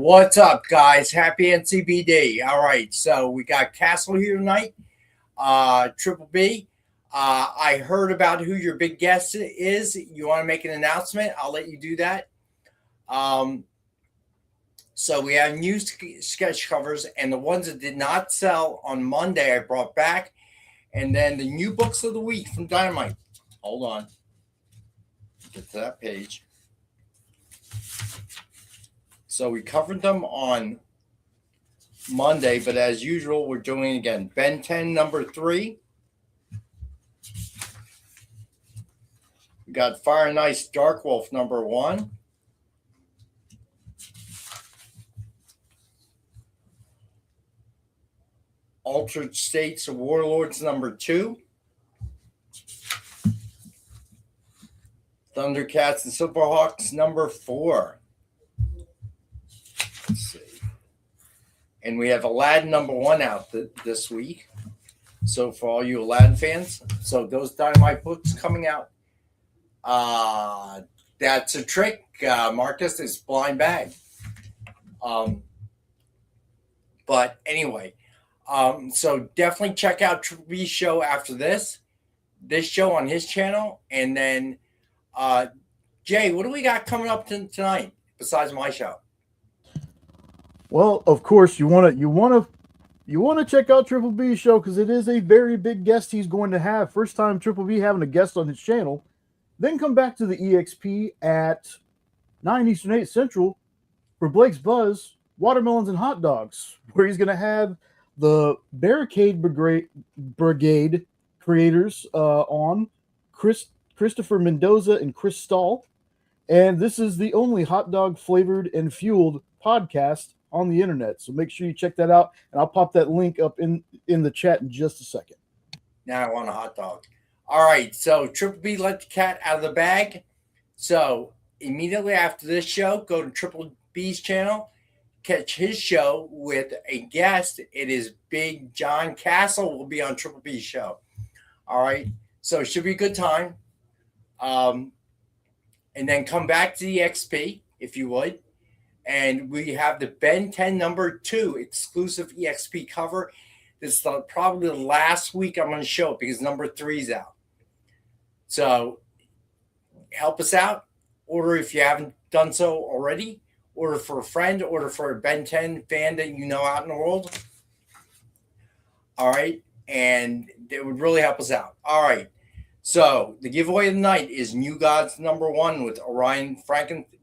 What's up, guys? Happy NCBD. All right, so we got Castle here tonight. Triple B. I heard about who your big guest is. You want to make an announcement? I'll let you do that. So we have new sketch covers, and the ones that did not sell on Monday I brought back. And then the new books of the week from Dynamite. Hold on. Get to that page. So we covered them on Monday, but as usual, we're doing it again. Ben 10, number 3. We got Fire and Ice Dark Wolf, number 1. Altered States of Warlords, number 2. Thundercats and Silverhawks, number 4. Let's see. And we have Aladdin number 1 out this week. So for all you Aladdin fans, so those Dynamite books coming out. That's a trick, Marcus. It's blind bag. But anyway, so definitely check out Triple B's show after this show on his channel, and then Jay, what do we got coming up tonight besides my show? Well, of course, you want to check out Triple B's show because it is a very big guest he's going to have. First time Triple B having a guest on his channel. Then come back to the EXP at 9 Eastern, 8 Central for Blake's Buzz, Watermelons and Hot Dogs, where he's going to have the Barricade Brigade creators on, Christopher Mendoza and Chris Stahl. And this is the only hot dog flavored and fueled podcast on the internet. So make sure you check that out. And I'll pop that link up in the chat in just a second. Now I want a hot dog. All right. So Triple B let the cat out of the bag. So immediately after this show, go to Triple B's channel, catch his show with a guest. It is Big John Castle will be on Triple B's show. All right. So it should be a good time. And then come back to the XP, if you would. And we have the Ben 10 number 2 exclusive EXP cover. This is probably the last week I'm going to show it because number 3 is out. So help us out. Order if you haven't done so already. Order for a friend. Order for a Ben 10 fan that you know out in the world. All right. And it would really help us out. All right. So the giveaway of the night is New Gods number 1 with Orion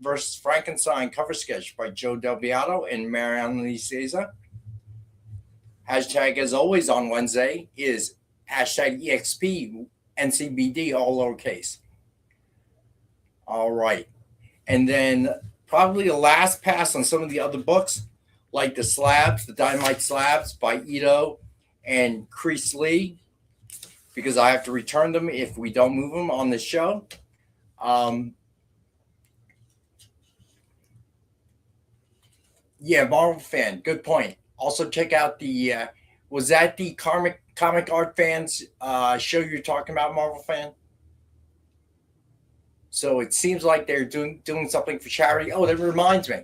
versus Frankenstein cover sketch by Joe Del Beato and Mariana Liceza. Hashtag, as always, on Wednesday is hashtag EXP NCBD, all lowercase. All right. And then probably the last pass on some of the other books, like the slabs, the Dynamite slabs by Ito and Chris Lee, because I have to return them if we don't move them on the show. Yeah, Marvel fan, good point. Also check out the, was that the comic art fans show you're talking about, Marvel fan? So it seems like they're doing something for charity. Oh, that reminds me.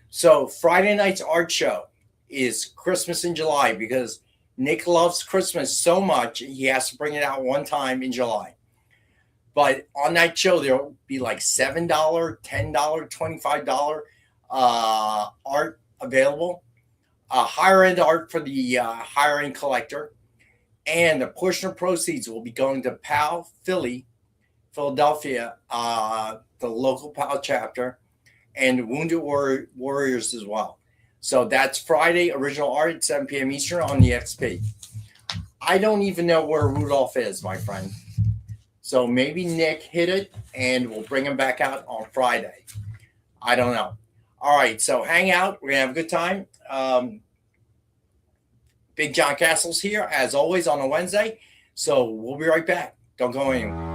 So Friday night's art show is Christmas in July because Nick loves Christmas so much, he has to bring it out one time in July. But on that show, there will be like $7, $10, $25 art available. Higher end art for the higher end collector. And a portion of proceeds will be going to PAL Philadelphia, the local PAL chapter, and Wounded Warriors as well. So that's Friday, original art at 7 p.m. Eastern on the XP. I don't even know where Rudolph is, my friend. So maybe Nick hit it and we'll bring him back out on Friday. I don't know. All right, so hang out. We're going to have a good time. Big John Castle's here, as always, on a Wednesday. So we'll be right back. Don't go anywhere.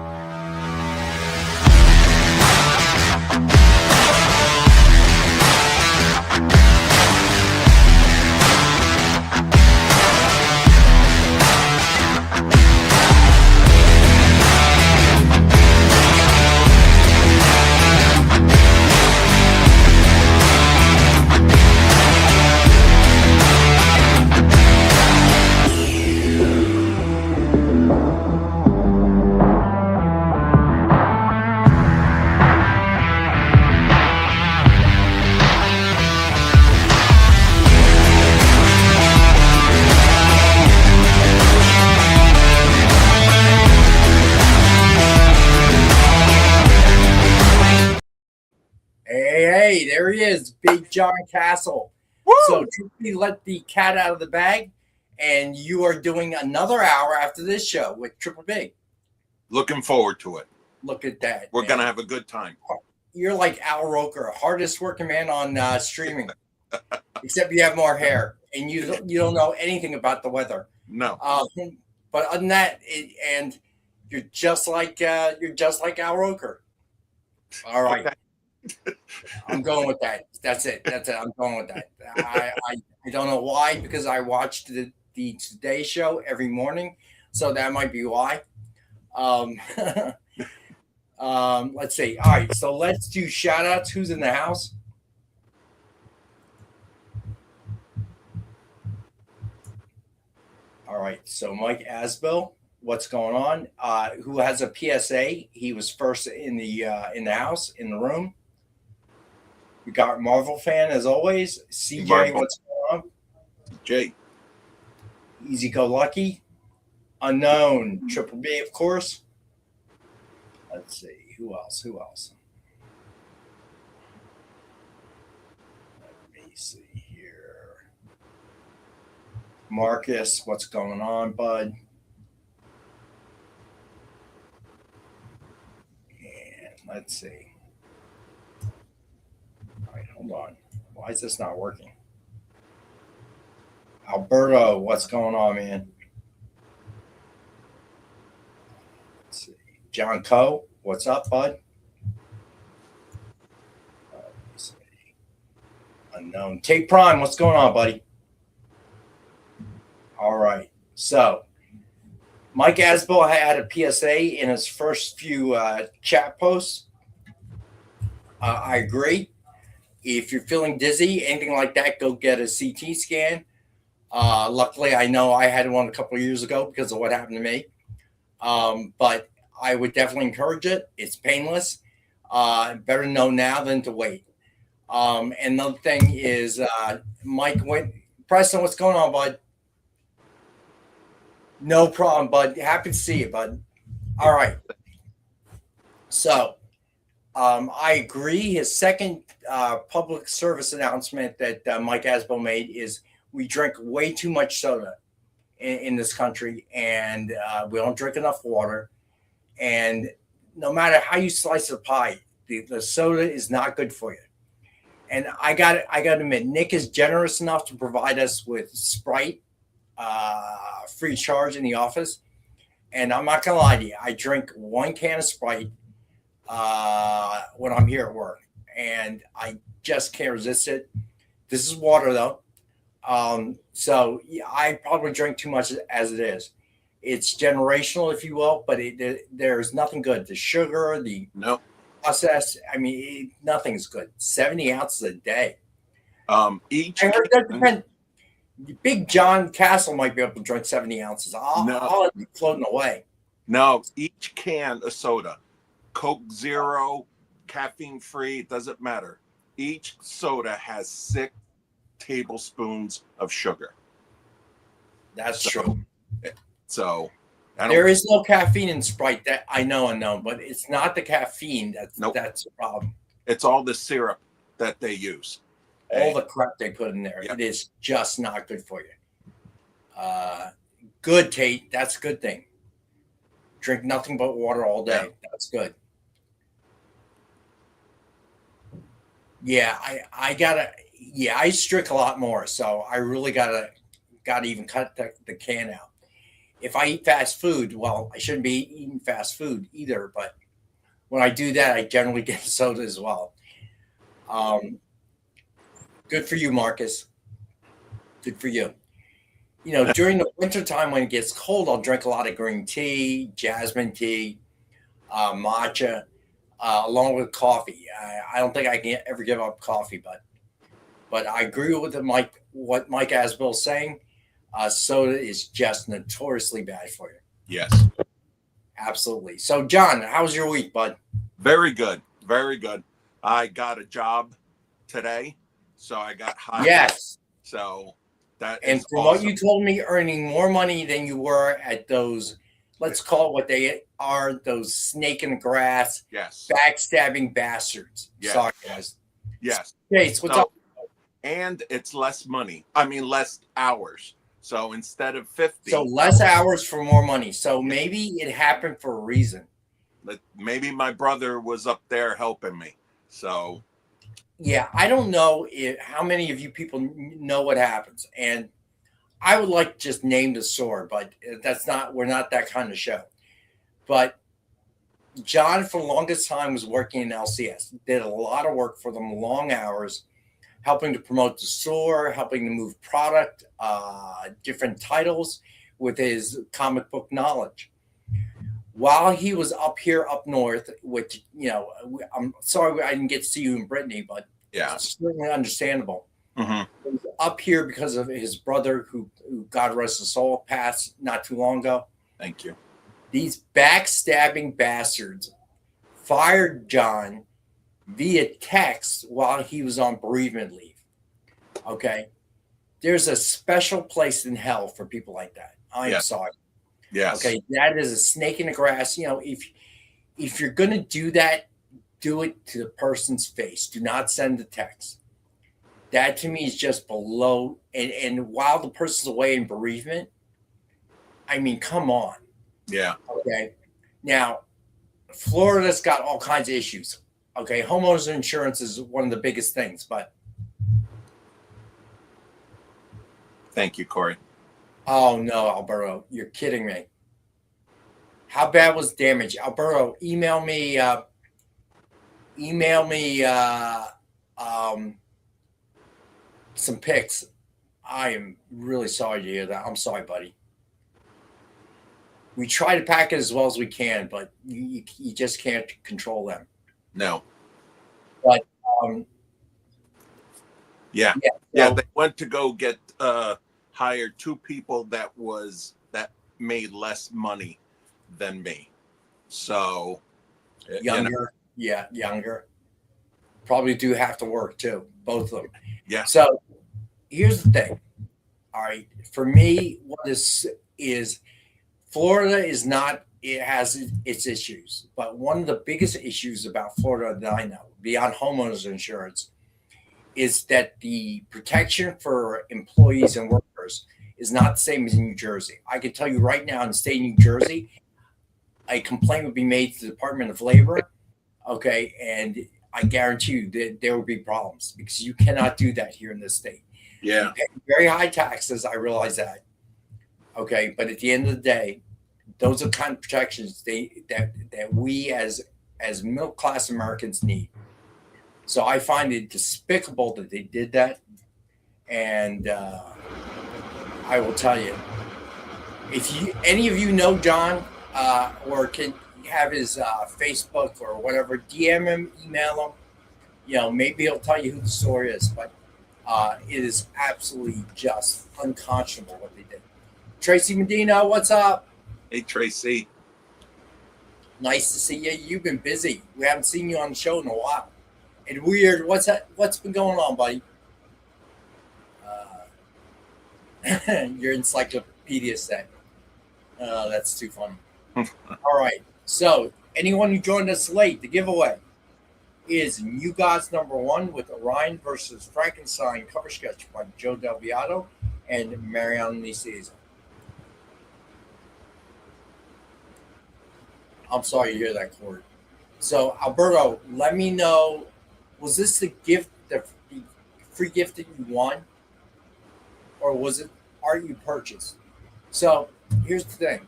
there he is, Big John Castle. Woo! So Triple B let the cat out of the bag, and you are doing another hour after this show with Triple B. Looking forward to it. Look at that. We're going to have a good time. You're like Al Roker, hardest working man on streaming, except you have more hair and you don't know anything about the weather. No. But other than that, and you're just like Al Roker. All right. Okay. I'm going with that. That's it. I'm going with that. I don't know why, because I watched the Today Show every morning, so that might be why. Let's see. All right, so let's do shout outs. Who's in the house? All right, so Mike Asbill, what's going on? Who has a PSA? He was first in the house, in the room. We got Marvel fan as always. CJ, Marvel. What's going on? Jay. Easy Go Lucky. Unknown. Triple B, of course. Let's see. Who else? Let me see here. Marcus, what's going on, bud? And let's see. All right, hold on. Why is this not working? Alberto, what's going on, man? Let's see. John Coe, what's up, bud? Let me see. Unknown. Tate Prime, what's going on, buddy? All right. So, Mike Asbill had a PSA in his first few chat posts. I agree. If you're feeling dizzy, anything like that, go get a CT scan. Luckily, I know I had one a couple of years ago because of what happened to me. But I would definitely encourage it. It's painless. Better to know now than to wait. And another thing is, Mike Preston, what's going on, bud? No problem, bud. Happy to see you, bud. All right. So, I agree. His second public service announcement that Mike Asbill made is we drink way too much soda in this country, and we don't drink enough water. And no matter how you slice the pie, the soda is not good for you. And I got to admit, Nick is generous enough to provide us with Sprite free charge in the office. And I'm not gonna lie to you, I drink one can of Sprite when I'm here at work, and I just can't resist it. This is water though. So yeah, I probably drink too much as it is. It's generational, if you will, but there's nothing good. The sugar, the process, I mean, nothing's good. 70 ounces a day. I heard that depends. Big John Castle might be able to drink 70 ounces. I'll be floating away. No, each can of soda, Coke Zero, caffeine free, it doesn't matter. Each soda has 6 tablespoons of sugar. That's true. So there is no caffeine in Sprite, that I know, but it's not the caffeine that's the problem. It's all the syrup that they use. All the crap they put in there. Yep. It is just not good for you. Good, Tate. That's a good thing. Drink nothing but water all day. Yep. That's good. Yeah, I strict a lot more, so I really gotta even cut the can out. If I eat fast food, well, I shouldn't be eating fast food either, but when I do that, I generally get soda as well. Good for you, Marcus. Good for you. You know, during the wintertime when it gets cold, I'll drink a lot of green tea, jasmine tea, matcha, along with coffee. I don't think I can ever give up coffee, but I agree with what Mike Asbill is saying. Soda is just notoriously bad for you. Yes. Absolutely. So, John, how was your week, bud? Very good. Very good. I got a job today. So I got hired. Yes. So that and is from awesome. What you told me, earning more money than you were at those, let's call it what they are, those snake in the grass, yes, backstabbing bastards. Yes. Sorry, guys. Yes. Chase, what's So, up? and it's less money. I mean, less hours. So instead of 50, So less hours for more money. So maybe it happened for a reason. maybe my brother was up there helping me. So Yeah, I don't know how many of you people know what happens, and I would like to just name the store, but that's not. We're not that kind of show. But John, for the longest time, was working in LCS. Did a lot of work for them, long hours, helping to promote the store, helping to move product, different titles with his comic book knowledge. While he was up here up north, which, I'm sorry I didn't get to see you in Brittany, but yeah. it's certainly understandable. Mm-hmm. He was up here because of his brother, who God rest his soul, passed not too long ago. Thank you. These backstabbing bastards fired John via text while he was on bereavement leave. Okay. There's a special place in hell for people like that. I'm sorry. Yes. Okay. That is a snake in the grass. If you're going to do that, do it to the person's face. Do not send the text. That to me is just below. And while the person's away in bereavement, I mean, come on. Yeah. Okay. Now, Florida's got all kinds of issues. Okay. Homeowners insurance is one of the biggest things, but. Thank you, Corey. Oh, no, Alberto. You're kidding me. How bad was damage? Alberto, email me some pics. I am really sorry to hear that. I'm sorry, buddy. We try to pack it as well as we can, but you just can't control them. No. But yeah. They went to go get hire two people that made less money than me. So younger, younger. Probably do have to work too, both of them. Yeah. So here's the thing. All right, for me, what is Florida is not. It has its issues, but one of the biggest issues about Florida that I know, beyond homeowners insurance, is that the protection for employees and workers is not the same as in New Jersey. I can tell you right now, in the state of New Jersey, a complaint would be made to the Department of Labor. Okay, and I guarantee you that there will be problems because you cannot do that here in this state. Yeah. You pay very high taxes. I realize that. Okay, but at the end of the day, those are the kind of protections that we as middle class Americans need. So I find it despicable that they did that, and I will tell you, if any of you know John or can have his Facebook or whatever, DM him, email him. Maybe he'll tell you who the story is, but it is absolutely just unconscionable what they did. Tracy Medina, what's up? Hey, Tracy. Nice to see you. You've been busy. We haven't seen you on the show in a while. And weird. What's been going on, buddy? Your encyclopedia said. That's too funny. All right. So, anyone who joined us late, the giveaway is New Gods #1 with Orion versus Frankenstein cover sketch by Joe Del Beato and Mariano Nicieza. I'm sorry to hear that, Court. So, Alberto, let me know, was this the gift, the free gift that you won? Or was it art you purchased? So, here's the thing.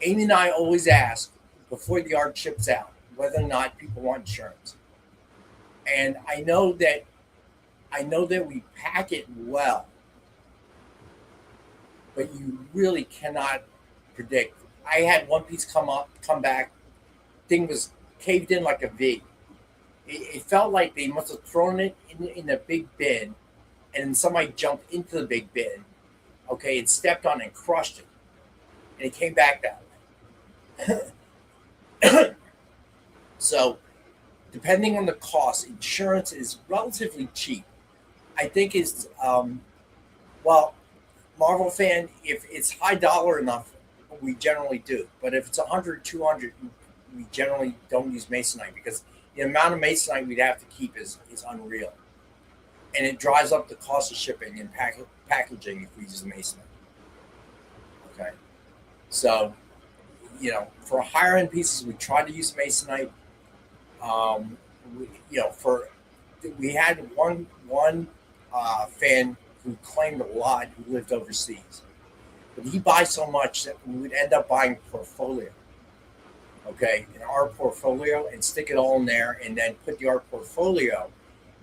Amy and I always ask before the art ships out whether or not people want insurance. And I know that we pack it well, but you really cannot predict. I had one piece come back, thing was caved in like a V. It felt like they must have thrown it in a big bin, and somebody jumped into the big bin, okay, and stepped on it and crushed it, and it came back that way. So, depending on the cost, insurance is relatively cheap. I think it's, Marvel fan, if it's high dollar enough, we generally do. But if it's 100, 200, we generally don't use Masonite because the amount of masonite we'd have to keep is unreal, and it drives up the cost of shipping and packaging if we use masonite. Okay, so for higher end pieces, we try to use masonite. For we had one fan who claimed a lot who lived overseas, but he buys so much that we would end up buying a portfolio. Okay, in our portfolio, and stick it all in there, and then put the art portfolio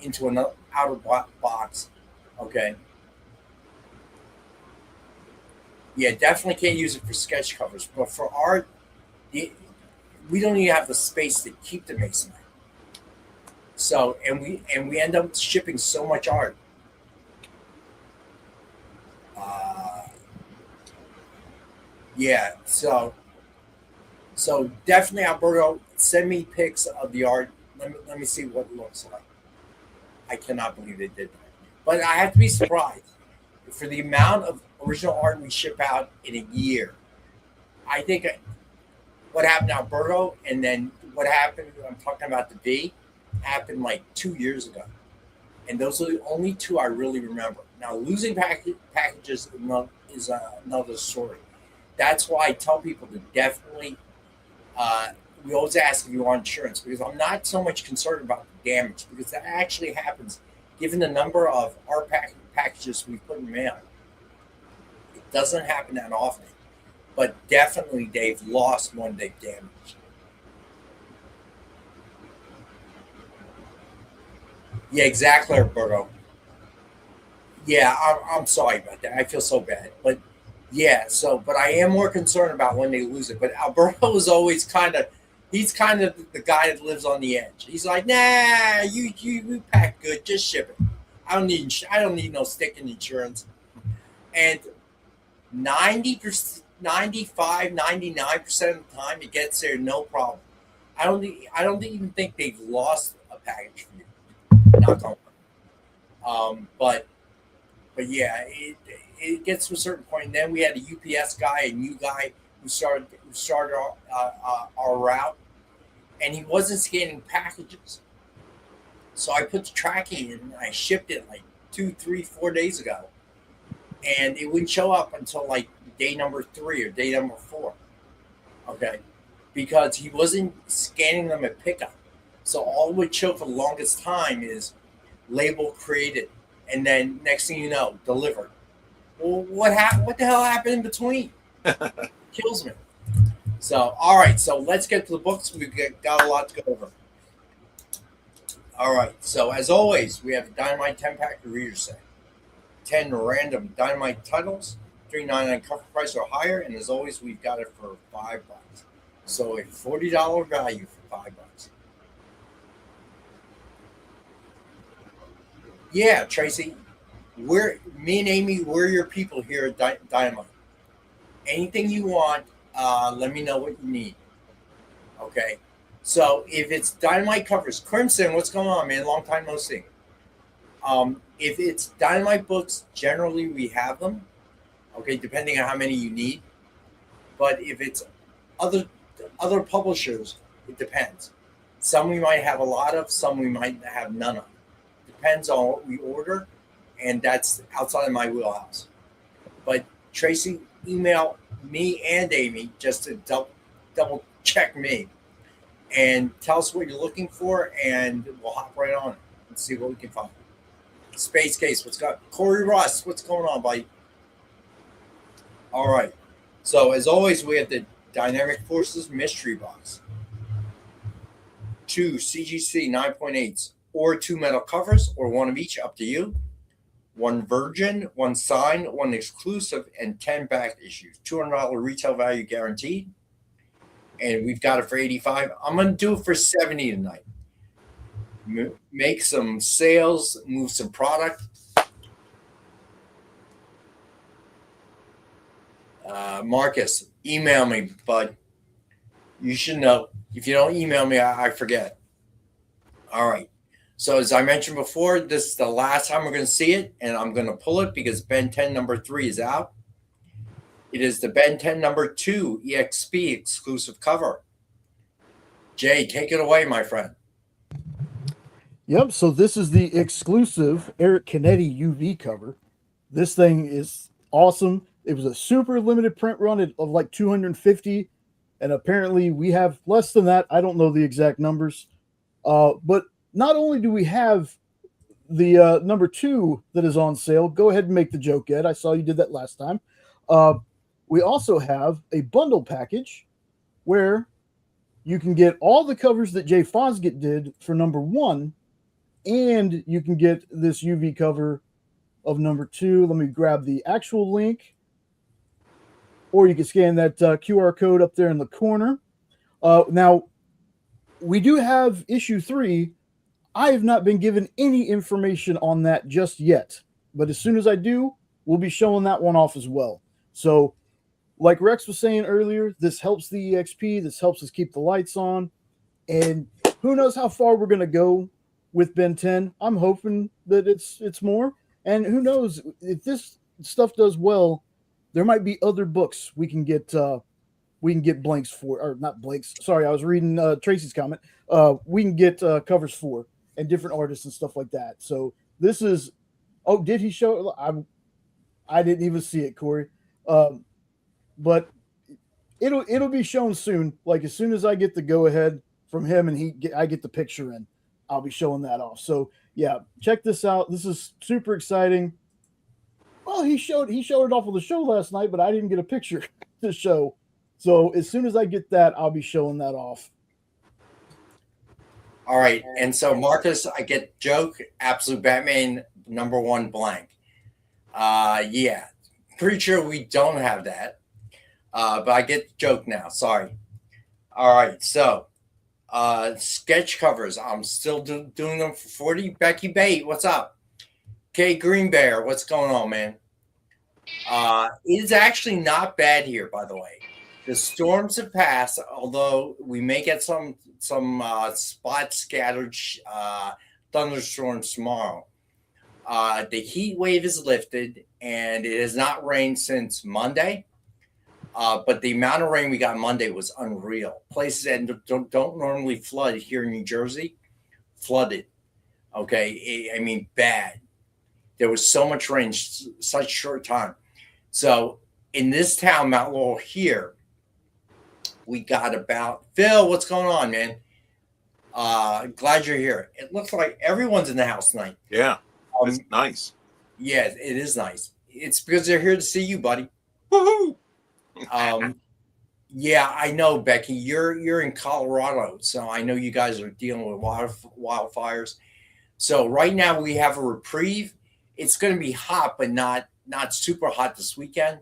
into an outer box. Okay. Yeah, definitely can't use it for sketch covers, but for art, we don't even have the space to keep the masonite. So, and we end up shipping so much art. Yeah, so definitely, Alberto, send me pics of the art. Let me see what it looks like. I cannot believe they did that, but I have to be surprised for the amount of original art we ship out in a year. I think what happened to Alberto, and then what happened, I'm talking about the V, happened like 2 years ago. And those are the only two I really remember. Now, losing packages is another story. That's why I tell people to definitely, we always ask if you want insurance, because I'm not so much concerned about the damage, because that actually happens given the number of art packages we put in mail. It doesn't happen that often. But definitely they've lost more than they've damaged. Yeah, exactly, Roberto. Yeah, I'm sorry about that. I feel so bad. But yeah, but I am more concerned about when they lose it. But Alberto is always he's kind of the guy that lives on the edge. He's like, nah, you pack good, just ship it. I don't need no sticking insurance. And 90%, 95, 99% of the time it gets there no problem. I don't even think they've lost a package from you. Knock on wood. But yeah, it gets to a certain point. And then we had a UPS guy, a new guy who started our route, and he wasn't scanning packages. So I put the tracking in, and I shipped it like 2, 3, 4 days ago, and it wouldn't show up until like day number 3 or day number 4. Okay, because he wasn't scanning them at pickup. So all it would show for the longest time is label created, and then next thing you know, delivered. Well, what the hell happened in between? Kills me. So, all right. So let's get to the books. We've got a lot to go over. All right. So as always, we have a Dynamite 10-pack reader set. 10 random Dynamite titles, $3.99 cover price or higher, and as always, we've got it for $5. So a $40 value for $5. Yeah, Tracy, me and Amy, we're your people here at Dynamite. Anything you want, let me know what you need. Okay. So if it's Dynamite covers, Crimson, what's going on, man? Long time no see. If it's Dynamite books, generally we have them. Okay, depending on how many you need. But if it's other publishers, it depends. Some we might have a lot of, some we might have none of. Depends on what we order, and that's outside of my wheelhouse. But Tracy, email me and Amy just to double check me and tell us what you're looking for, and we'll hop right on it and see what we can find. Space Case, what's got Corey Ross? What's going on, buddy? All right. So as always, we have the Dynamic Forces mystery box. 2 CGC 9.8s, or 2 metal covers, or one of each, up to you. 1 virgin, 1 signed, 1 exclusive, and 10 back issues. $200 retail value guaranteed. And we've got it for $85. I'm going to do it for $70 tonight. Make some sales, move some product. Marcus, email me, bud. You should know. If you don't email me, I forget. All right. So as I mentioned before, this is the last time we're going to see it, and I'm going to pull it because Ben 10 number 3 is out. It is the Ben 10 number 2 EXP exclusive cover. Jay, take it away, my friend. Yep. So this is the exclusive Eric Canetti UV cover. This thing is awesome. It was a super limited print run of like 250, and apparently we have less than that. I don't know the exact numbers. But not only do we have the number two that is on sale, go ahead and make the joke, Ed. I saw you did that last time. Uh, we also have a bundle package where you can get all the covers that Jay Fosgett did for number one, and you can get this UV cover of number two. Let me grab the actual link, or you can scan that QR code up there in the corner. Now, we do have issue 3. I have not been given any information on that just yet, but as soon as I do, we'll be showing that one off as well. So, like Rex was saying earlier, this helps the EXP. This helps us keep the lights on, and who knows how far we're going to go with Ben 10. I'm hoping that it's more, and who knows if this stuff does well, there might be other books we can get blanks for, or not blanks. Sorry, I was reading Tracy's comment. We can get covers for, and different artists and stuff like that. So this is. Oh, did he show? I didn't even see it, Corey. But it'll be shown soon. Like as soon as I get the go ahead from him and I get the picture in, I'll be showing that off. So yeah, check this out. This is super exciting. Well, he showed it off of the show last night, but I didn't get a picture to show. So as soon as I get that, I'll be showing that off. All right. And so Marcus, I get joke, Absolute Batman number 1 blank. Yeah. Pretty sure we don't have that. But I get the joke now. Sorry. All right. So sketch covers. I'm still doing them for 40. Becky Bate, what's up? Kay Green Bear, what's going on, man? It is actually not bad here, by the way. The storms have passed, although we may get some spot scattered thunderstorms tomorrow. The heat wave is lifted, and it has not rained since Monday. But the amount of rain we got Monday was unreal. Places that don't normally flood here in New Jersey flooded. Okay, I mean bad. There was so much rain, such short time. So in this town, Mount Laurel here, we got about Phil. What's going on, man? Glad you're here. It looks like everyone's in the house tonight. Yeah, it's nice. Yeah, it is nice. It's because they're here to see you, buddy. Woohoo! Yeah, I know, Becky. You're in Colorado, so I know you guys are dealing with wildfires. So right now we have a reprieve. It's going to be hot, but not super hot this weekend.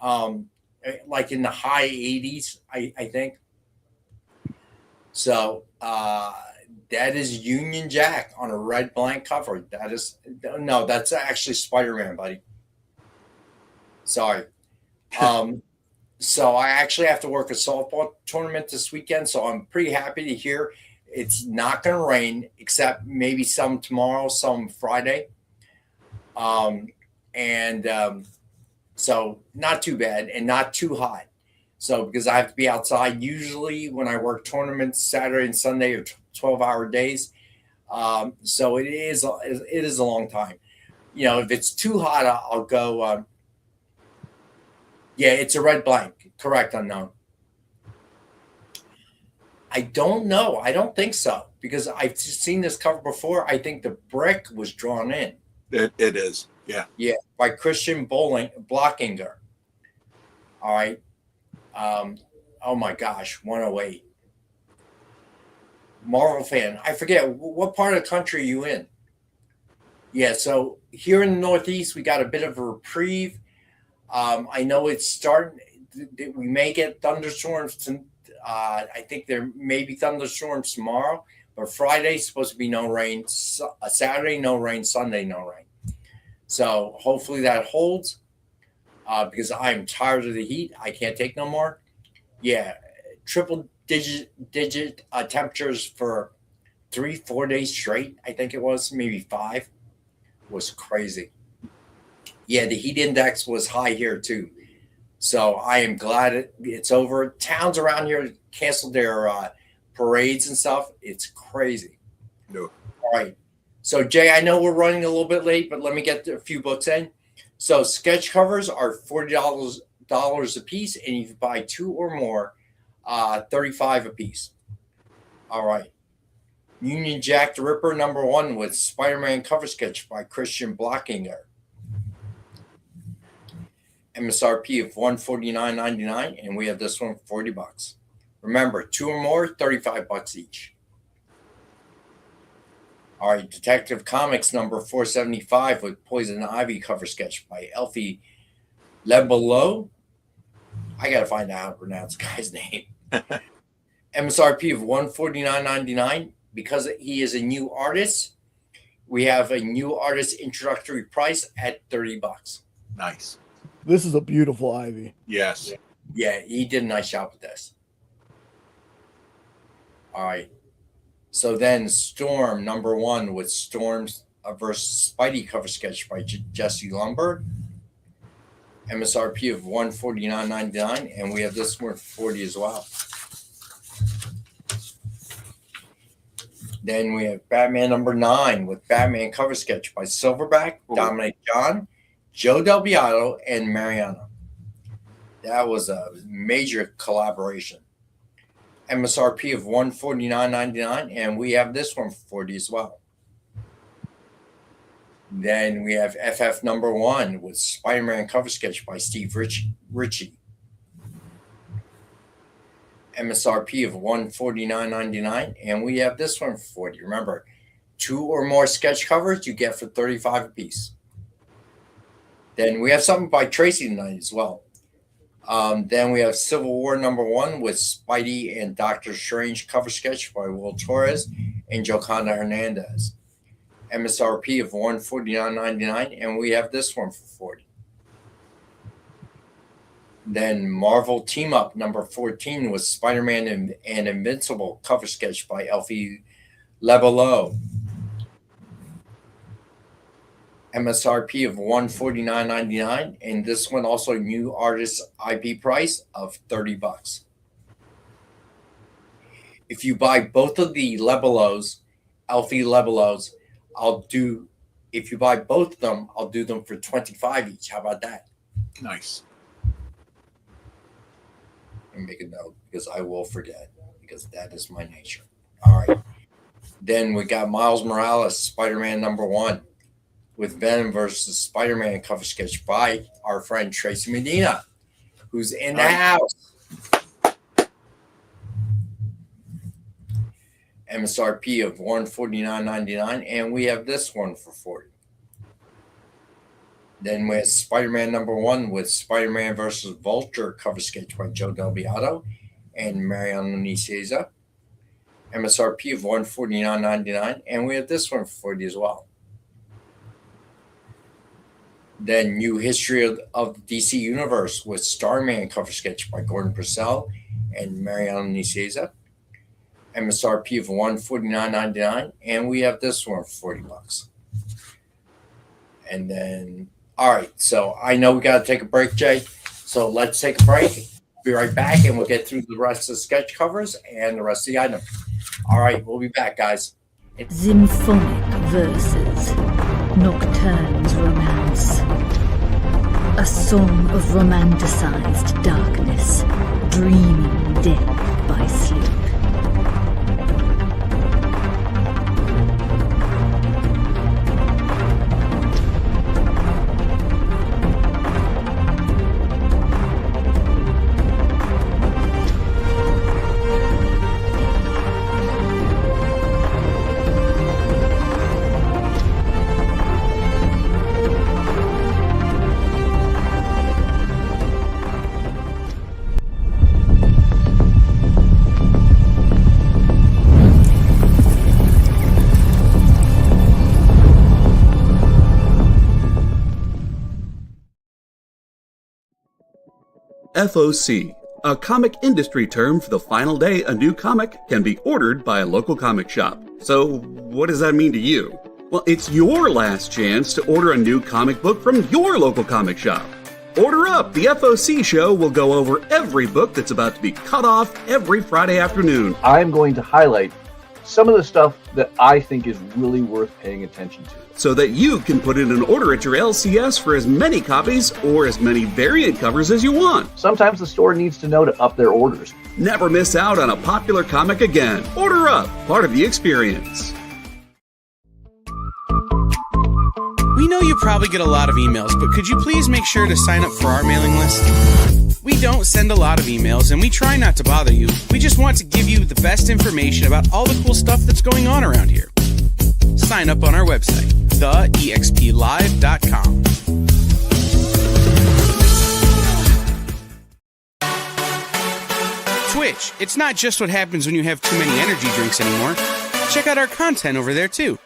Like in the high 80s, I think. So that is Union Jack on a red blank cover. That's actually Spider-Man, buddy. Sorry. So I actually have to work a softball tournament this weekend, so I'm pretty happy to hear it's not going to rain, except maybe some tomorrow, some Friday. So not too bad and not too hot. So because I have to be outside usually when I work tournaments Saturday and Sunday or 12-hour days. So it is a long time. You know, if it's too hot, I'll go. Yeah, it's a red blank. Correct, unknown. I don't know. I don't think so because I've seen this cover before. I think the brick was drawn in. It is. Yeah. Yeah, by Christian Blockinger. All right. Oh my gosh, 108. Marvel fan. I forget what part of the country are you in? Yeah, so here in the Northeast, we got a bit of a reprieve. I know it's starting. We may get thunderstorms. I think there may be thunderstorms tomorrow, but Friday's supposed to be no rain. Saturday, no rain. Sunday, no rain. So hopefully that holds because I'm tired of the heat. I can't take no more. Yeah, triple digit temperatures for 3-4 days straight. I think it was maybe 5. Was crazy. Yeah, the heat index was high here too. So I am glad it's over. Towns around here canceled their parades and stuff. It's crazy. No. All right. So, Jay, I know we're running a little bit late, but let me get a few books in. So, sketch covers are $40 a piece, and if you buy 2 or more, $35 a piece. All right. Union Jack the Ripper #1 with Spider-Man cover sketch by Christian Blockinger. MSRP of $149.99, and we have this one for $40. Remember, 2 or more, $35 each. All right, Detective Comics #475 with Poison Ivy cover sketch by Elfie Lebelo. I gotta find out how to pronounce the guy's name. MSRP of $149.99. Because he is a new artist, we have a new artist introductory price at $30. Nice. This is a beautiful Ivy. Yes. Yeah, he did a nice job with this. All right. So then Storm #1 with Storms versus Spidey cover sketch by Jesse Lumberg. MSRP of $149.99, and we have this one for $40 as well. Then we have Batman #9 with Batman cover sketch by Silverback, Dominic John, Joe Del Beato, and Mariana. That was a major collaboration. MSRP of $149.99, and we have this one for $40 as well. Then we have FF #1 with Spider-Man cover sketch by Steve Ritchie. MSRP of $149.99, and we have this one for $40. Remember, 2 or more sketch covers you get for $35 a piece. Then we have something by Tracy tonight as well. Then we have Civil War #1 with Spidey and Doctor Strange cover sketch by Will Torres and Joconda Hernandez. MSRP of $149.99, and we have this one for $40. Then Marvel Team Up #14 with Spider-Man and Invincible cover sketch by Elfie Lebelo. MSRP of $149.99, and this one also new artist IP price of $30. If you buy both of the Lebelos, Elfie Lebelos, if you buy both of them, I'll do them for $25 each. How about that? Nice. And make a note because I will forget, because that is my nature. All right. Then we got Miles Morales, Spider-Man #1 with Venom versus Spider-Man cover sketch by our friend Tracy Medina, who's in the house. MSRP of $149.99, and we have this one for $40. Then we have Spider-Man #1 with Spider-Man versus Vulture cover sketch by Joe Del Beato and Mariano Nicieza. MSRP of $149.99, and we have this one for $40 as well. Then New History of the DC Universe with Starman cover sketch by Gordon Purcell and Mariano Nicieza. MSRP of $149.99, and we have this one for $40. And then, all right, so I know we got to take a break, Jay. So let's take a break. Be right back, and we'll get through the rest of the sketch covers and the rest of the items. All right, we'll be back, guys. Symphonic verses, Nocturne's romance. A song of romanticized darkness, dreaming death by sleep. FOC, a comic industry term for the final day a new comic can be ordered by a local comic shop. So, what does that mean to you? Well, it's your last chance to order a new comic book from your local comic shop. Order up! The FOC show will go over every book that's about to be cut off every Friday afternoon. I'm going to highlight some of the stuff that I think is really worth paying attention to. So that you can put in an order at your LCS for as many copies or as many variant covers as you want. Sometimes the store needs to know to up their orders. Never miss out on a popular comic again. Order up, part of the experience. We know you probably get a lot of emails, but could you please make sure to sign up for our mailing list? We don't send a lot of emails, and we try not to bother you. We just want to give you the best information about all the cool stuff that's going on around here. Sign up on our website, theexplive.com. Twitch, it's not just what happens when you have too many energy drinks anymore. Check out our content over there, too.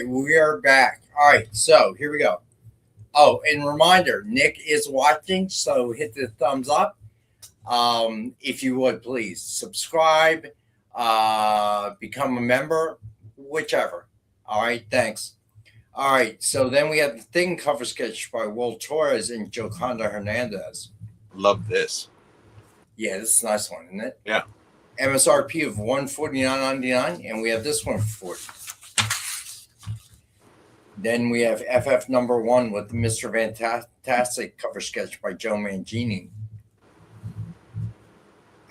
We are back. All right, so here we go. Oh, and reminder, Nick is watching, so hit the thumbs up. If you would, please subscribe, become a member, whichever. All right, thanks. All right, so then we have the Thing cover sketch by Will Torres and Joconda Hernandez. Love this. Yeah, this is a nice one, isn't it? Yeah. MSRP of $149.99, and we have this one for $40. Then we have FF number 1 with the Mr. Fantastic cover sketch by Joe Mangini.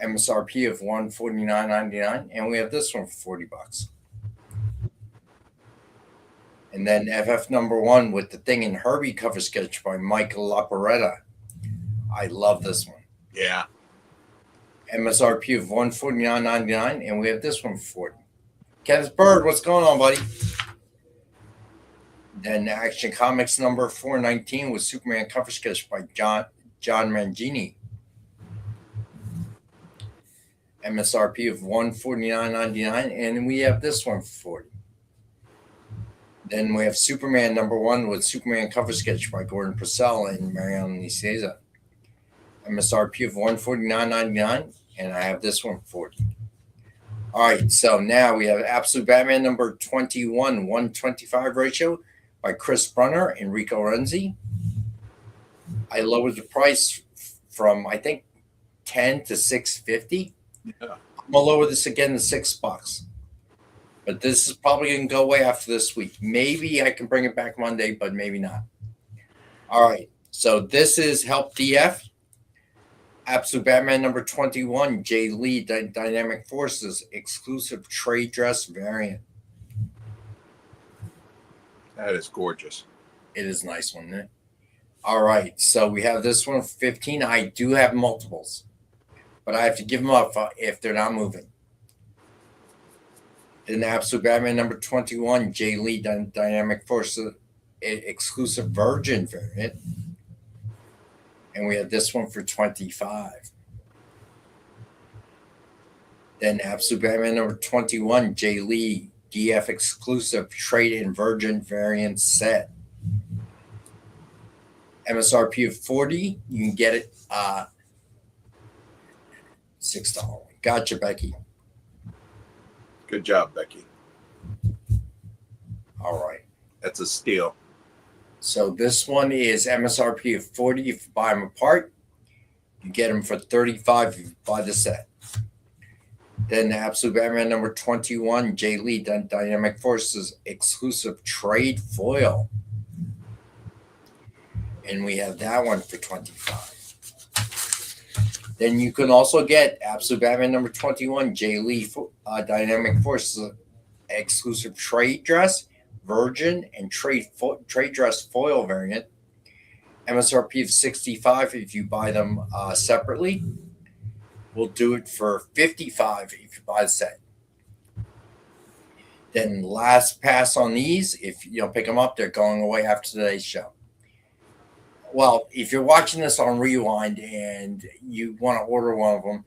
MSRP of $149.99, and we have this one for $40. And then FF number 1 with the Thing and Herbie cover sketch by Michael Laporetta. I love this one. Yeah. MSRP of $149.99, and we have this one for $40. Kenneth Bird, what's going on, buddy? Then Action Comics number 419 with Superman cover sketch by John Mangini. MSRP of $149.99, and we have this one for $40. Then we have Superman number 1 with Superman cover sketch by Gordon Purcell and Mariano Nicieza. MSRP of $149.99, and I have this one for $40. All right, so now we have Absolute Batman number 21, 125 ratio by Chris Brunner and Rico Renzi. I lowered the price from, I think, $10 to $6.50. Yeah. I'm gonna lower this again to $6. But this is probably gonna go away after this week. Maybe I can bring it back Monday, but maybe not. All right. So this is Help DF. Absolute Batman number 21, Jay Lee, Dynamic Forces, exclusive trade dress variant. That is gorgeous. It is a nice one, isn't it? All right, so we have this one for $15. I do have multiples, but I have to give them up if they're not moving. Then Absolute Batman number 21, Jay Lee, Dynamic Forces, exclusive Virgin variant. And we have this one for $25. Then Absolute Batman number 21, Jay Lee, DF exclusive trade in Virgin variant set. MSRP of $40. You can get it $6. Gotcha, Becky. Good job, Becky. All right. That's a steal. So this one is MSRP of $40 if you buy them apart. You get them for $35 if you buy the set. Then the Absolute Batman number 21, Jay Lee, Dynamic Forces exclusive trade foil. And we have that one for $25. Then you can also get Absolute Batman number 21, Jay Lee, Dynamic Forces exclusive trade dress Virgin, and trade dress foil variant. MSRP of $65 if you buy them separately. We'll do it for $55 if you buy the set. Then last pass on these. If you don't pick them up, they're going away after today's show. Well, if you're watching this on Rewind and you want to order one of them,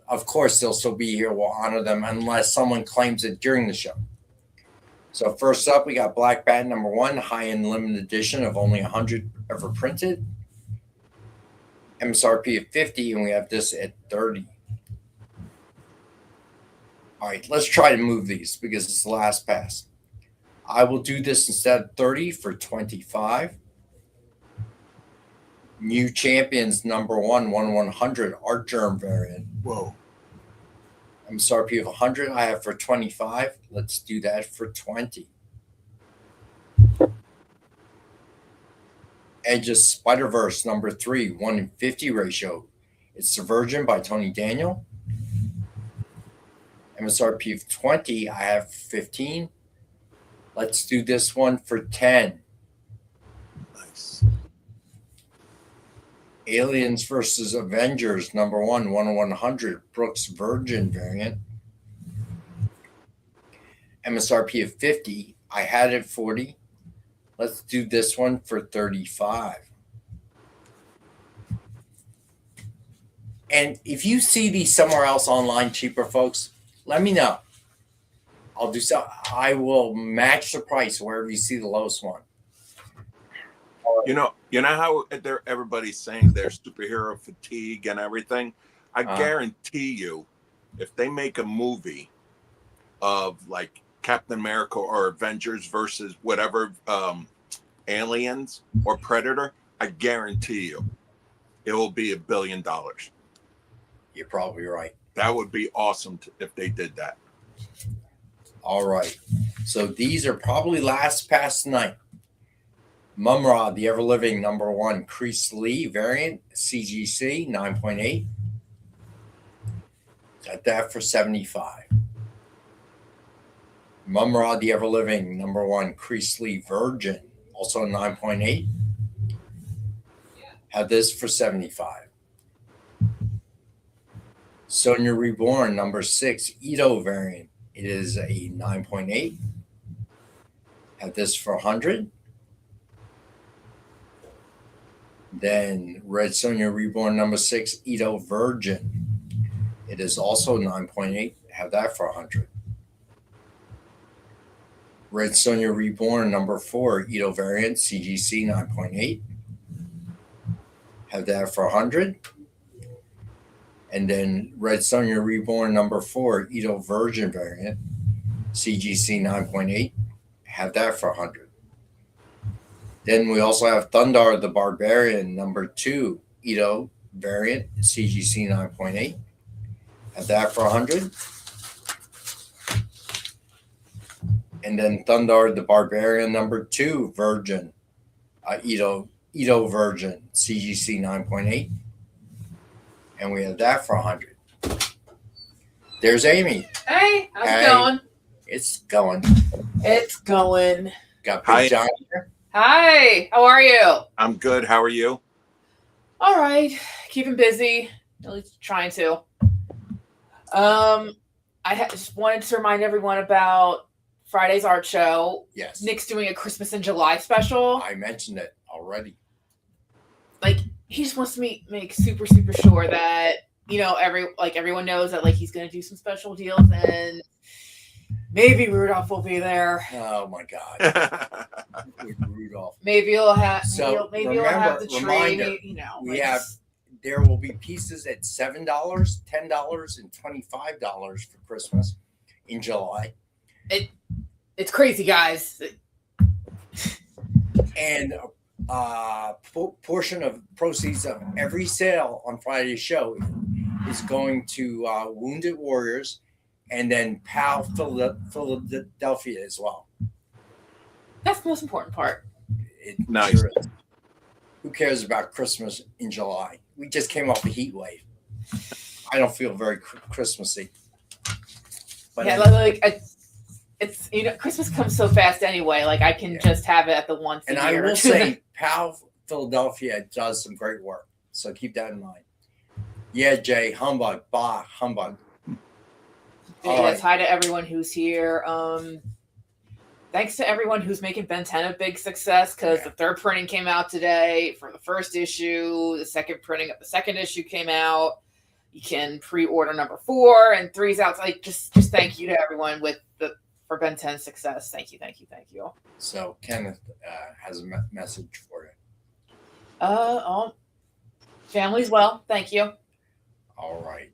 of course they'll still be here. We'll honor them unless someone claims it during the show. So first up, we got Black Bat number 1, high-end limited edition of only 100 ever printed. MSRP of $50, and we have this at $30. All right, let's try to move these because it's the last pass. I will do this instead of $30 for $25. New Champions number 1, 1/100 Art Germ variant. Whoa. MSRP of $100 I have for $25. Let's do that for $20. Edge of Spider-Verse number 3, 1:50 ratio. It's the Virgin by Tony Daniel. MSRP of $20 I have 15. Let's do this one for $10. Nice. Aliens versus Avengers number 1, 1/100 Brooks Virgin variant. MSRP of $50. I had it 40. Let's do this one for $35. And if you see these somewhere else online cheaper, folks, let me know. I'll do so. I will match the price wherever you see the lowest one. You know how everybody's saying there's superhero fatigue and everything. I guarantee you, if they make a movie of like Captain America or Avengers versus whatever aliens or Predator, I guarantee you, it will be $1 billion. You're probably right. That would be awesome if they did that. All right. So these are probably last pass tonight. Mumm-Ra, the Ever Living number 1 Crease Lee variant, CGC 9.8. Got that for $75. Mumm-Ra, the Ever Living number 1 Crease Lee Virgin, also 9.8. Have this for $75. Sonya Reborn number 6 Ito variant. It is a 9.8. Have this for $100. Then Red Sonya Reborn number 6 Ito Virgin. It is also 9.8. Have that for $100. Red Sonya Reborn number 4 Ito variant CGC 9.8. Have that for $100. And then Red Sonya Reborn number 4 Ito Virgin variant CGC 9.8. Have that for $100. Then we also have Thundar the Barbarian number 2 Ito variant CGC 9.8. Have that for $100. And then Thundar the Barbarian number 2 Virgin Ito Virgin CGC 9.8. And we have that for $100. There's Amy. Hey, how's it going? It's going. It's going. Got Hi. Big John here. Hi, how are you? I'm good. How are you? All right, keeping busy. At least trying to. Just wanted to remind everyone about Friday's art show. Yes. Nick's doing a Christmas in July special. I mentioned it already. Like, he just wants to make super sure that, you know, everyone knows that, like, he's going to do some special deals, and maybe Rudolph will be there. Oh my God. Rudolph. Maybe he'll have So, maybe he'll have the tree. reminder, You know, We have there will be pieces at $7, $10, and $25 for Christmas in July. It's crazy, guys. And portion of proceeds of every sale on Friday's show is going to Wounded Warriors and then PAL Philadelphia as well. That's the most important part. It Nice. sure is. Who cares about Christmas in July? We just came off a heat wave. I don't feel very Christmassy. But Yeah, it's Christmas comes so fast anyway. Like I can just have it at the once. And a year. I will say, PAL Philadelphia does some great work, so keep that in mind. Yeah, Jay, humbug, bah, humbug. Yes, hi to everyone who's here. Thanks to everyone who's making Ben 10 a big success because the third printing came out today for the first issue. The second printing of the second issue came out. You can pre-order number 4 and 3's out. Like just thank you to everyone for Ben 10's success. Thank you. So Kenneth has a message for you. Family's well. Thank you. All right.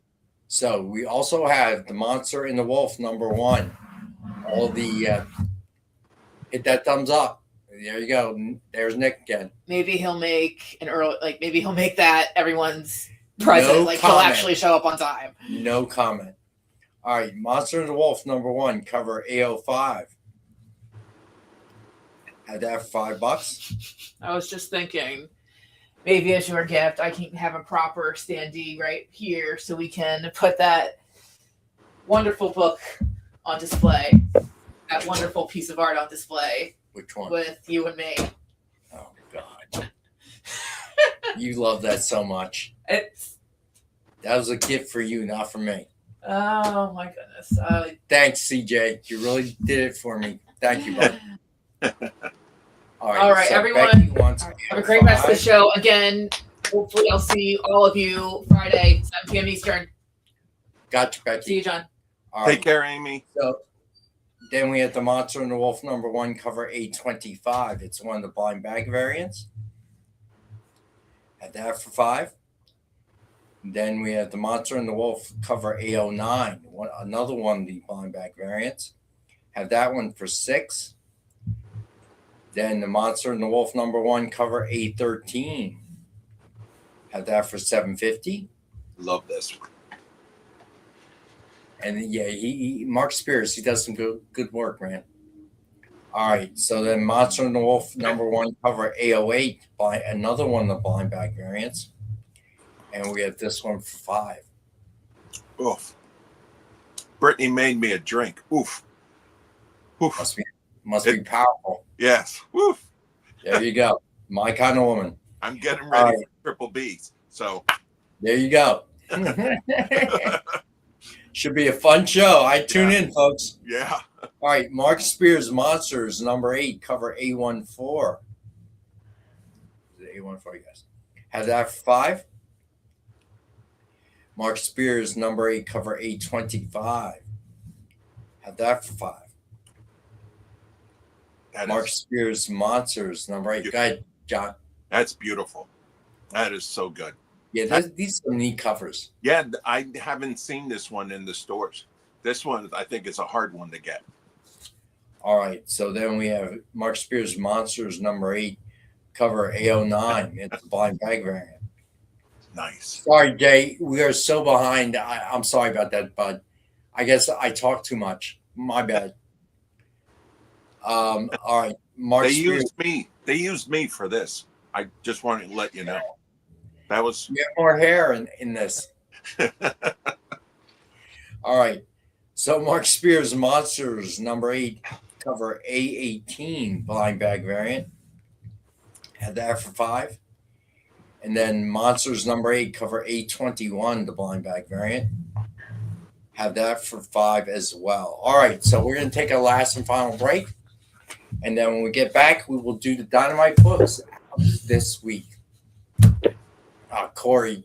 So we also have The Monster and the Wolf #1. All the hit that thumbs up. There you go. There's Nick again. Maybe he'll make maybe he'll make that everyone's present. No he'll comment. actually show up on time. No comment. All right. Monster and the Wolf #1, cover A05. Had that for $5. I was just thinking, maybe as your gift, I can have a proper standee right here so we can put that wonderful book on display, that wonderful piece of art on display. Which one? With you and me. Oh, God. You love that so much. That was a gift for you, not for me. Oh, my goodness. Thanks, CJ. You really did it for me. Thank you, bud. All right, so everyone. Have a great rest of the show. Again, hopefully I'll see all of you Friday, 7 p.m. Eastern. Gotcha, Becky. See you, John. All Take care, Amy. So then we have The Monster and the Wolf #1, cover A25. It's one of the blind bag variants. Had that for $5. Then we have The Monster and the Wolf, cover A09. Another one of the blind bag variants. Have that one for $6. Then The Monster and the Wolf #1, cover A13. Have that for $7.50. Love this one. And yeah, he Mark Spears, he does some good work, man. All right, so then Monster and the Wolf #1, cover A08, by another one of the blind bag variants. And we have this one for $5. Oof. Brittany made me a drink. Oof. Oof. Must be powerful. Yes. Oof. There you go. My kind of woman. I'm getting ready for Triple B's. So there you go. Should be a fun show. I tune in, folks. Yeah. All right. Mark Spears Monsters #8, cover A14. Is it A14, guys? Have that for $5. Mark Spears #8, cover A25. Have that for $5. Mark Spears Monsters #8. Go ahead, John. That's beautiful. That is so good. Yeah, these are neat covers. Yeah, I haven't seen this one in the stores. This one, I think, is a hard one to get. All right, so then we have Mark Spears Monsters #8, cover A09. It's a blind bag variant. Nice. Sorry, Jay. We are so behind. I'm sorry about that, bud. I guess I talk too much. My bad. All right, Mark Spears. They used me for this. I just wanted to let you know. That was. You have more hair in this. All right. So Mark Spears Monsters #8, cover A18, blind bag variant. Had that for $5. And then Monsters #8, cover A21, the blind bag variant. Have that for $5 as well. All right. So we're going to take a last and final break. And then when we get back, we will do the Dynamite books this week. Corey,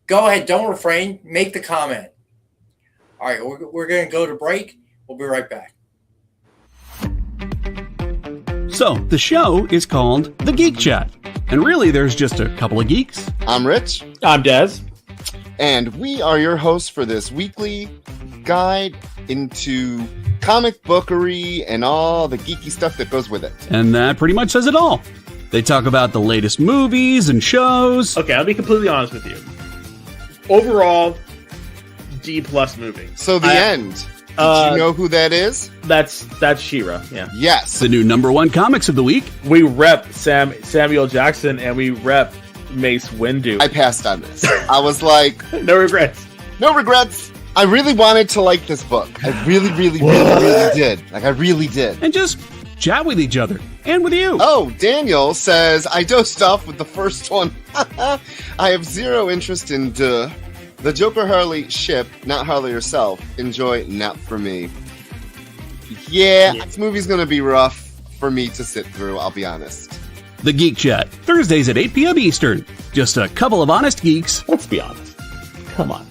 go ahead. Don't refrain. Make the comment. All right. We're going to go to break. We'll be right back. So, the show is called The Geek Chat. And really, there's just a couple of geeks. I'm Rich. I'm Dez. And we are your hosts for this weekly guide into comic bookery and all the geeky stuff that goes with it. And that pretty much says it all. They talk about the latest movies and shows. Okay, I'll be completely honest with you. Overall, D+ movie. So the end. Did you know who that is? That's She-Ra, yeah. Yes. The new #1 comics of the week. We rep Samuel Jackson and we rep Mace Windu. I passed on this. I was like... No regrets. No regrets. I really wanted to like this book. I really did. Like, I really did. And just chat with each other and with you. Oh, Daniel says, I dosed off with the first one. I have zero interest in the Joker Harley ship, not Harley herself. Enjoy, not for me. Yeah, this movie's going to be rough for me to sit through, I'll be honest. The Geek Chat, Thursdays at 8 p.m. Eastern. Just a couple of honest geeks. Let's be honest. Come on.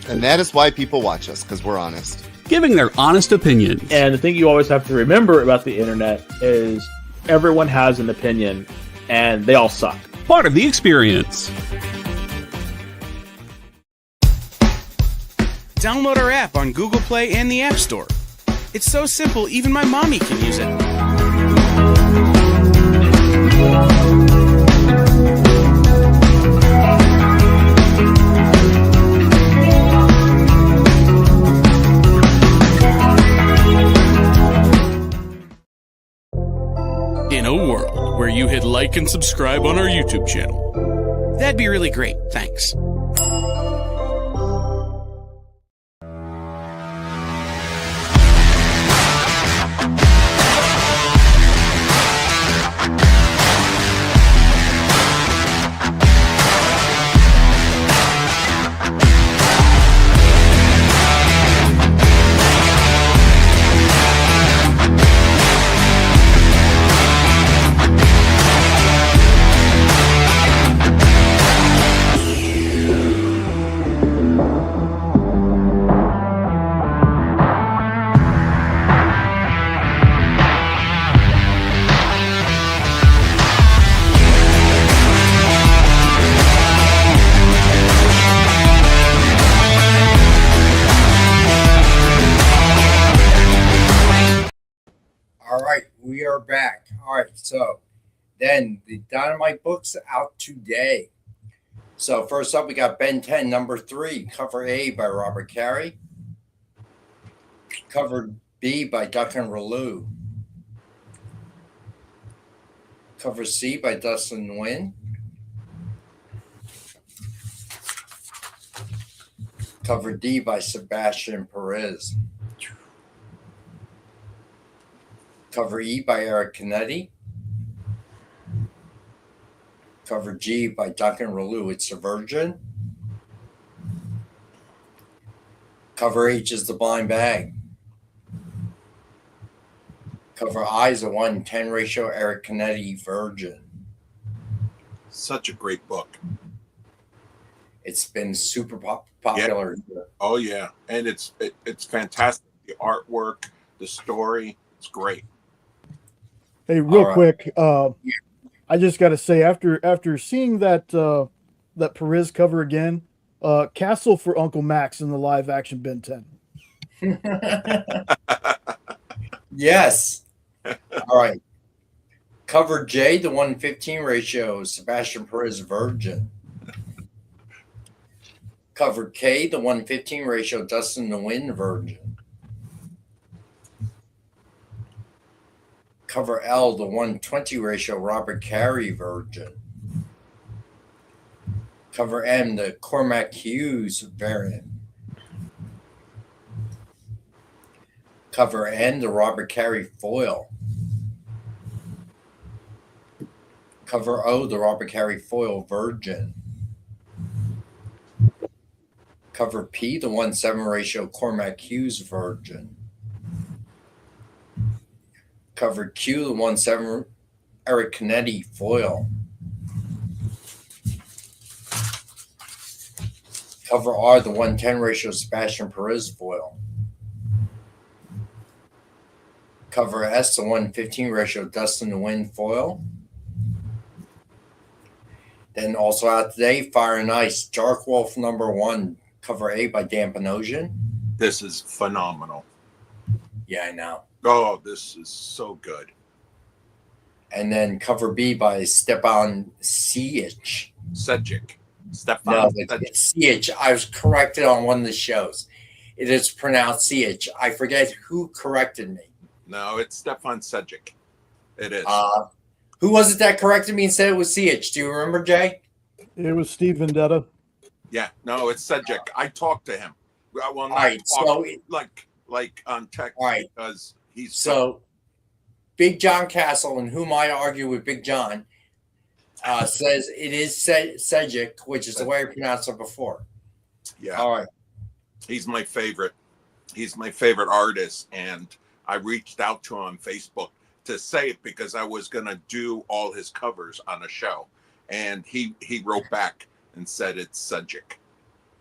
And that is why people watch us, because we're honest. Giving their honest opinions. And the thing you always have to remember about the internet is everyone has an opinion, and they all suck. Part of the experience. Download our app on Google Play and the App Store. It's so simple, even my mommy can use it. In a world where you hit like and subscribe on our YouTube channel, that'd be really great. Thanks. We are back. All right, so then the Dynamite books out today. So first up, we got Ben 10, number 3, cover A by Robert Carey, cover B by Duncan Relu, cover C by Dustin Nguyen, cover D by Sebastian Perez, cover E by Eric Canetti, cover G by Duncan Relu, it's a Virgin, cover H is The Blind Bag, cover I is a 1:10 ratio Eric Canetti, Virgin. Such a great book. It's been super popular. Yeah. Oh yeah, and it's fantastic. The artwork, the story, it's great. Hey, real quick, I just got to say, after seeing that Perez cover again, Castle for Uncle Max in the live action Ben 10. Yes. All right. Cover J, the 1:15 ratio, Sebastian Perez, Virgin. Cover K, the 1:15 ratio, Dustin Nguyen, Virgin. Cover L, the 1:20 ratio, Robert Carey, Virgin. Cover M, the Cormac Hughes variant. Cover N, the Robert Carey foil. Cover O, the Robert Carey foil, Virgin. Cover P, the 1:7 ratio, Cormac Hughes, Virgin. Cover Q, the 1:7 Eric Canetti foil. Cover R, the 1:10 ratio Sebastian Perez foil. Cover S, the 1:15 ratio Dustin Nguyen foil. Then also out today, Fire and Ice, Dark Wolf number 1, cover A by Dan Panosian. This is phenomenal. Yeah, I know. Oh, this is so good. And then cover B by Stepan Sijic. Sejic. Stepan. No, it's Sijic. I was corrected on one of the shows. It is pronounced Sijic. I forget who corrected me. No, it's Stepan Sejic. It is. Who was it that corrected me and said it was Sijic? Do you remember, Jay? It was Steve Vendetta. Yeah, no, it's Sejic. I talked to him. Well, not right, talk, like on text, all right. because he's So Big John Castle, and whom I argue with Big John, says it is Sejic, which is the way I pronounced it before. Yeah. All right. He's my favorite. He's my favorite artist, and I reached out to him on Facebook to say it because I was gonna do all his covers on a show, and he wrote back and said it's Sejic.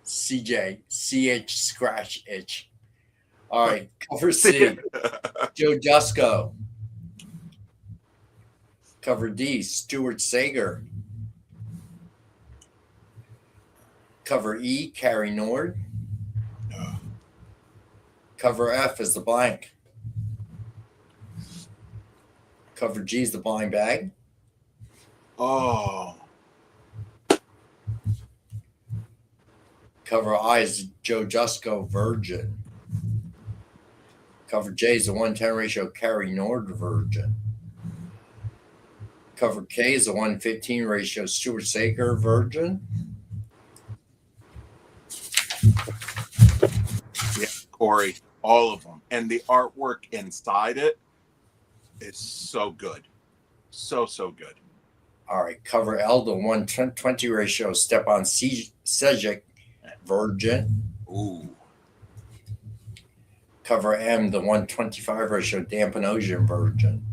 CJ CH scratch itch. All right. Cover C. Joe Jusco. Cover D. Stuart Sager. Cover E. Carrie Nord. Cover F is the blank. Cover G is the blind bag. Oh. Cover I is Joe Jusco Virgin. Cover J is the 110 ratio Carrie Nord Virgin. Cover K is the 115 ratio Stuart Sager Virgin. Yeah, Corey, all of them. And the artwork inside it is so good. So good. All right. Cover L, the 120 ratio Stepan Sejic Virgin. Ooh. Cover M, the 125 ratio Dampanosian Virgin.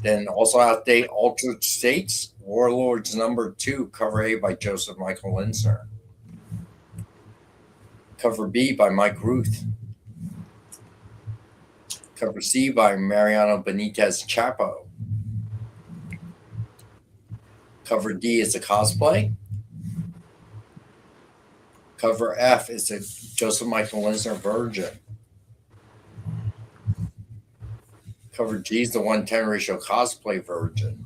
Then also outdate Altered States, Warlords number 2, cover A by Joseph Michael Linsner. Cover B by Mike Ruth. Cover C by Mariano Benitez Chapo. Cover D is a cosplay. Cover F is a Joseph Michael Linsner Virgin. Cover G is the 110 ratio cosplay Virgin.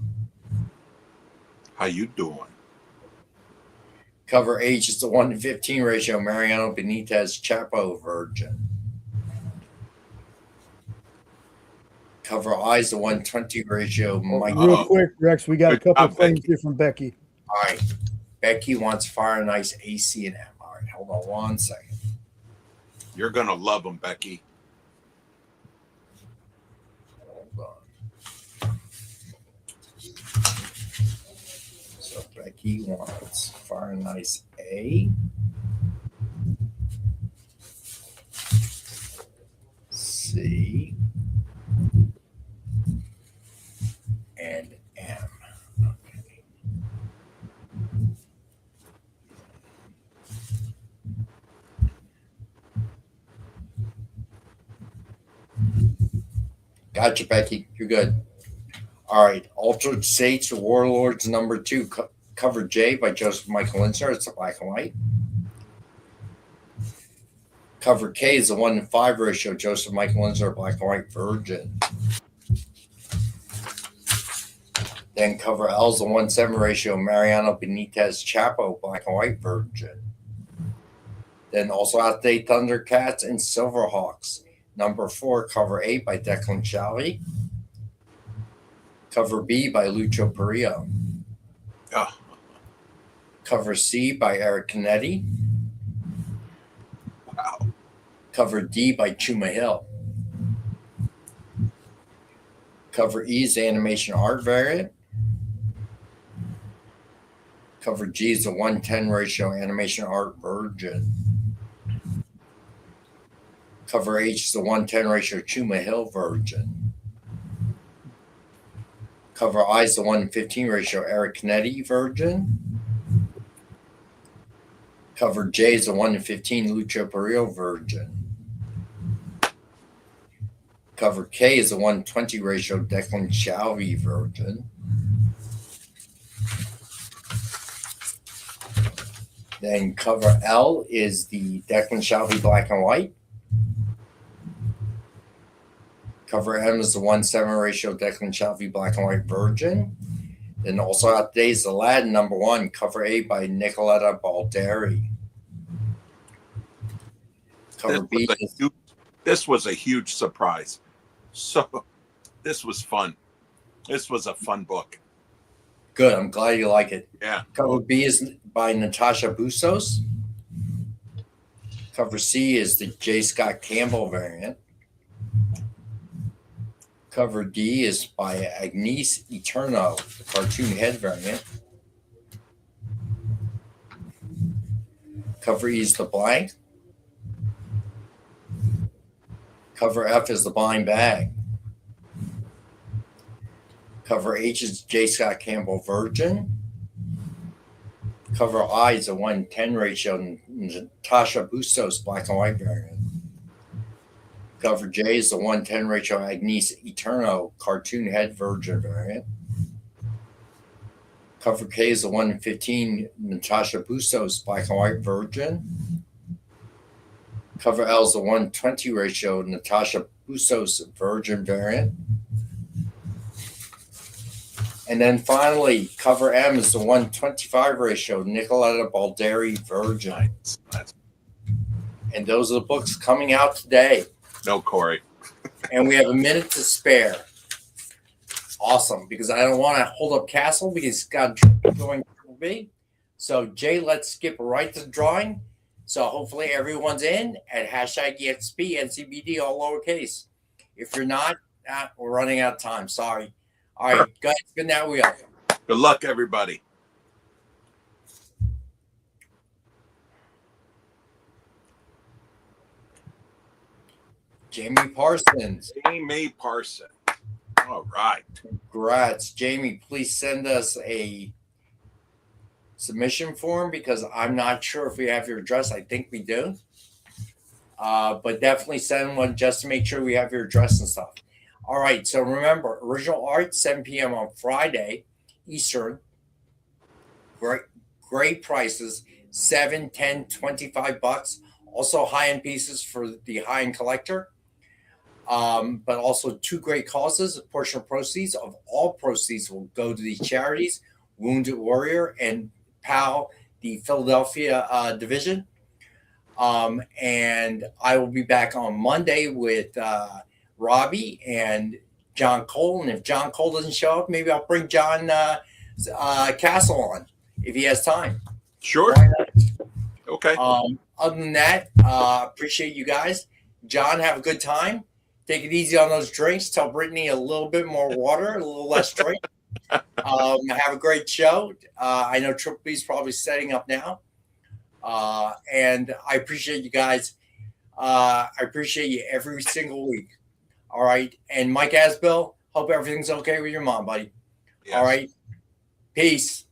How you doing? Cover H is the 1-15 ratio Mariano Benitez Chapo Virgin. Cover I is the 120 ratio Mike. Real quick, Rex, we got a couple of things Becky. here from Becky. All right. Becky wants Fire and Ice AC and M. All right, hold on one second. You're gonna love them, Becky. Hold on. So Becky wants Fire and Ice A. C. And M. Okay. Gotcha, Becky. You're good. All right. Altered States Warlords number 2, cover J by Joseph Michael Linsner. It's a black and white. Cover K is the 1-5 ratio Joseph Michael Linsner, black and white Virgin. Then cover L is the 1-7 ratio Mariano Benitez Chapo, black and white Virgin. Then also outdate Thundercats and Silverhawks. Number 4, cover A by Declan Shalvey. Cover B by Lucho Perillo. Oh. Cover C by Eric Canetti. Wow. Cover D by Chuma Hill. Cover E is the animation art variant. Cover G is the 110 ratio animation art Virgin. Cover H is the 110 ratio Chuma Hill Virgin. Cover I is the 1-15 ratio Eric Canetti Virgin. Cover J is the 1-15 Lucho Perillo Virgin. Cover K is the 120 ratio Declan Shalvey Virgin. Then cover L is the Declan Shalvey black and white. Cover M is the 1-7 ratio Declan Shalvey black and white Virgin. Then also outdates Aladdin number 1, cover A by Nicoletta Balderi. Cover B is This was a huge surprise. So this was fun. This was a fun book. good. I'm glad you like it. Yeah. Cover B is by Natasha Bustos. Cover C is the J. Scott Campbell variant. Cover D is by Agnes Eterno, the cartoon head variant. Cover E is the blank. Cover F is the blind bag. Cover H is J. Scott Campbell Virgin. Cover I is a 1:10 ratio Natasha Bustos black and white variant. Cover J is the 1:10 ratio Agnes Eterno cartoon head Virgin variant. Cover K is the 1:15 Natasha Bustos black and white Virgin. Cover L is the 1:20 ratio Natasha Bustos Virgin variant. And then finally, cover M is the 1:25 ratio Nicoletta Balderi Virgin. And those are the books coming out today. No, Corey. And we have a minute to spare. Awesome, because I don't want to hold up Castle because it's got going Triple B. So, Jay, let's skip right to the drawing. So, hopefully, everyone's in at hashtag EXP NCBD, all lowercase. If you're not, we're running out of time. Sorry. All right, guys, spin that wheel. Good luck, everybody. Jamie Parsons. Jamie Parsons. All right. Congrats. Jamie, please send us a submission form because I'm not sure if we have your address. I think we do. But definitely send one just to make sure we have your address and stuff. All right. So remember, original art, 7 p.m. on Friday, Eastern. Great prices, $7, $10, $25. Also high-end pieces for the high-end collector. But also two great causes. A portion of proceeds of all proceeds will go to these charities, Wounded Warrior and PAL, the Philadelphia division. And I will be back on Monday with Robbie and John Cole. And if John Cole doesn't show up, maybe I'll bring John Castle on if he has time. Sure. Okay. Other than that, appreciate you guys. John, have a good time. Take it easy on those drinks. Tell Brittany a little bit more water, a little less drink. Have a great show. I know Triple B's probably setting up now. And I appreciate you guys. I appreciate you every single week. All right. And Mike Asbill, hope everything's okay with your mom, buddy. Yes. All right. Peace.